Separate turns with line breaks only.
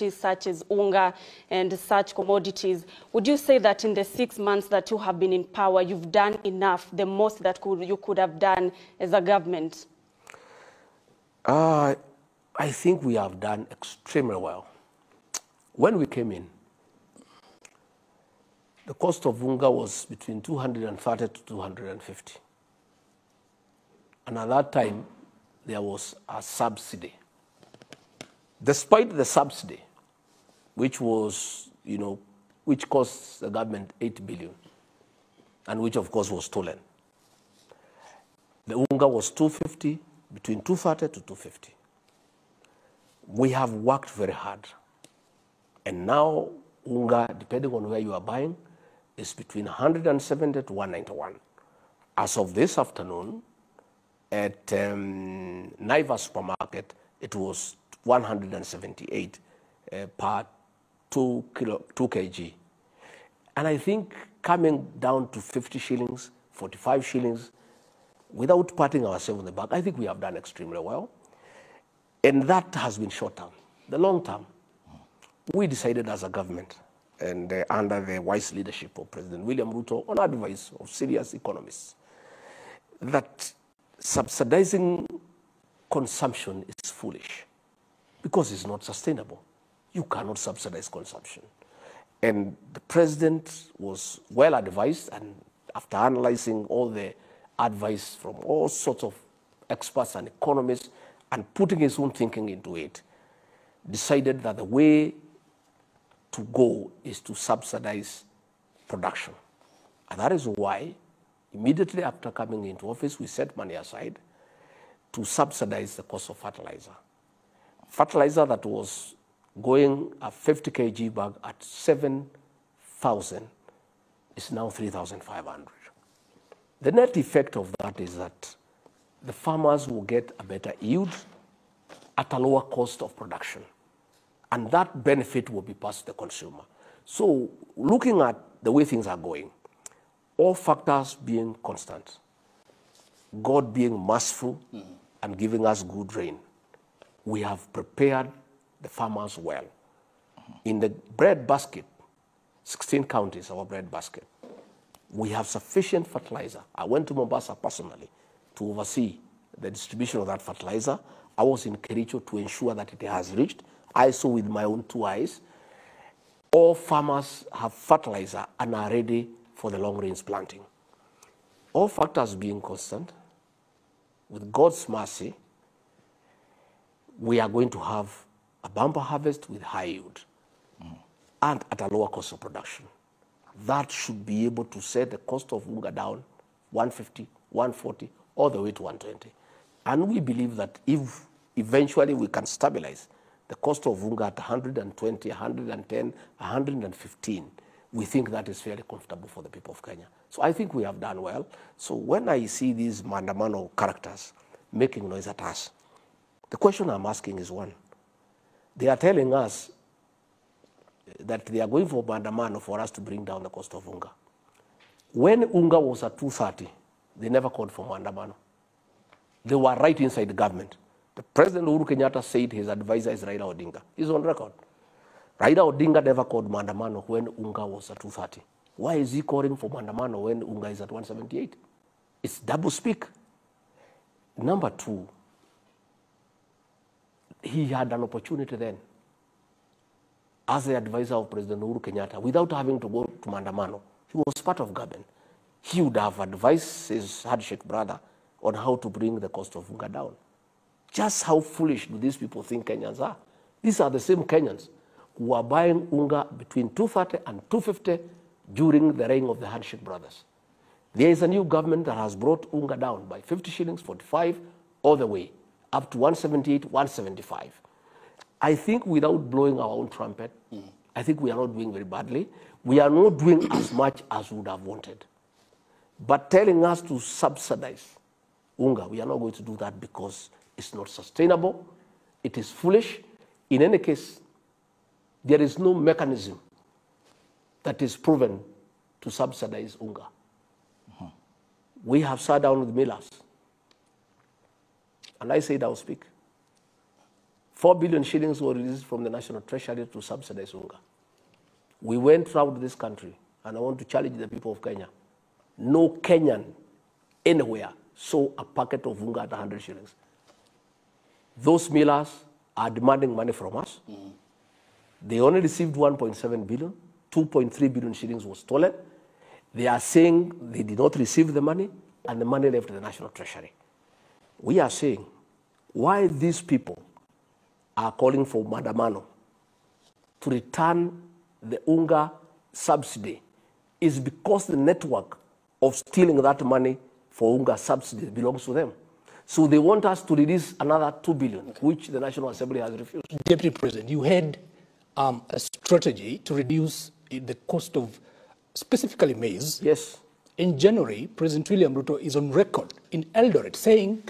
such as unga and such commodities. Would you say that in the 6 months that you have been in power, you've done enough, the most that you could have done as a government?
I think we have done extremely well. When we came in, the cost of unga was between 230 to 250. And at that time, there was a subsidy. Despite the subsidy, which was, which cost the government 8 billion, and which of course was stolen, the unga was 250, between 230 to 250. We have worked very hard. And now, unga, depending on where you are buying, is between 170 to 191. As of this afternoon, at Naivas supermarket, it was 178 per 2 kg. And I think coming down to 50 shillings, 45 shillings, without patting ourselves on the back, I think we have done extremely well. And that has been short term. The long term, we decided as a government, and under the wise leadership of President William Ruto, on advice of serious economists, that subsidizing consumption is foolish because it's not sustainable. You cannot subsidize consumption. And the president was well advised, and after analyzing all the advice from all sorts of experts and economists and putting his own thinking into it, decided that the way to go is to subsidize production. And that is why, immediately after coming into office, we set money aside to subsidize the cost of fertilizer. Fertilizer that was going a 50 kg bag at 7,000 is now 3,500. The net effect of that is that the farmers will get a better yield at a lower cost of production. And that benefit will be passed to the consumer. So looking at the way things are going, all factors being constant, God being merciful and giving us good rain, we have prepared the farmers well. In the bread basket, 16 counties, our bread basket, we have sufficient fertilizer. I went to Mombasa personally to oversee the distribution of that fertilizer. I was in Kericho to ensure that it has reached. I saw with my own 2 eyes. All farmers have fertilizer and are ready for the long-range planting. All factors being constant, with God's mercy, we are going to have a bumper harvest with high yield and at a lower cost of production. That should be able to set the cost of unga down 150, 140, all the way to 120. And we believe that if eventually we can stabilize the cost of unga at 120, 110, 115, we think that is fairly comfortable for the people of Kenya. So I think we have done well. So when I see these Mandamano characters making noise at us, the question I'm asking is one. They are telling us that they are going for Mandamano for us to bring down the cost of unga. When unga was at 230, they never called for Mandamano. They were right inside the government. The President Uhuru Kenyatta said his advisor is Raila Odinga. He's on record. Raila Odinga never called Mandamano when unga was at 230. Why is he calling for Mandamano when unga is at 178? It's double speak. Number two, he had an opportunity then, as the advisor of President Uhuru Kenyatta, without having to go to Mandamano. He was part of government. He would have advised his handshake brother on how to bring the cost of unga down. Just how foolish do these people think Kenyans are? These are the same Kenyans who are buying unga between 230 and 250 during the reign of the handshake brothers. There is a new government that has brought unga down by 50 shillings, 45, all the way, up to 178, 175. I think without blowing our own trumpet, I think we are not doing very badly. We are not doing as much as we would have wanted. But telling us to subsidize unga, we are not going to do that because it's not sustainable. It is foolish. In any case, there is no mechanism that is proven to subsidize unga. We have sat down with millers, and I said I'll speak. 4 billion shillings were released from the National Treasury to subsidize unga. We went throughout this country, and I want to challenge the people of Kenya. No Kenyan anywhere saw a packet of unga at 100 shillings. Those millers are demanding money from us. They only received 1.7 billion. 2.3 billion shillings was stolen. They are saying they did not receive the money, and the money left the National Treasury. We are saying why these people are calling for Madamano to return the unga subsidy is because the network of stealing that money for unga subsidy belongs to them. So they want us to release another 2 billion, which the National Assembly has refused.
Deputy President, you had a strategy to reduce the cost of specifically maize.
Yes.
In January, President William Ruto is on record in Eldoret saying